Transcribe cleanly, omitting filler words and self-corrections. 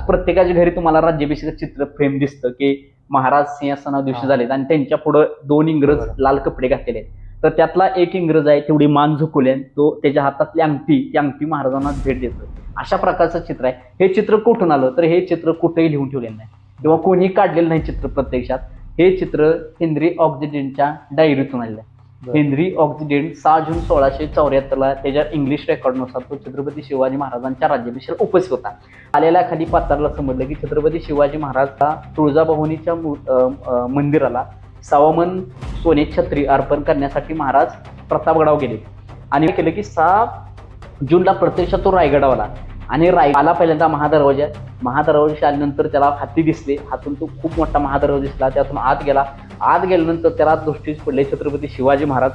प्रत्येकाच्या घरी तुम्हाला राज्याभिषेक चित्र फ्रेम दिसतं की महाराज सिंहासनावर दिवशी झालेत आणि त्यांच्या पुढे 2 इंग्रज लाल कपडे घातलेले आहेत. तर त्यातला एक इंग्रज आहे, तेवढी मान झुकवली, तो त्याच्या हातातली अंगठी, ती अंगठी महाराजांना भेट देतो. अशा प्रकारचं चित्र आहे. हे चित्र कुठून आलं तर हे चित्र कुठेही लिहून ठेवलेलं नाही किंवा कोणीही काढलेलं नाही चित्र. प्रत्यक्षात हे चित्र हेनरी ऑक्सिडेंटच्या डायरीतून आलेलं आहे. हेनरी ऑक्सिडेंट 6 जून 1674 त्याच्या इंग्लिश रेकॉर्डनुसार तो छत्रपती शिवाजी महाराजांच्या राज्याभिषेक उपस्थित होता. आलेल्या खाली पात्राला समजलं की छत्रपती शिवाजी महाराज तुळजाभवानीच्या मंदिराला सवामन सोने छत्री अर्पण करण्यासाठी महाराज प्रतापगडावर गेले आणि केलं की 6 जूनला प्रत्यक्षात तो रायगडावर आला आणि आला पहिल्यांदा महादरवाजा आल्यानंतर त्याला हत्ती दिसले. हातून तो खूप मोठा महादरवाजा दिसला, त्यातून आत गेला. आत गेल्यानंतर त्याला दृष्टीस पडले छत्रपती शिवाजी महाराज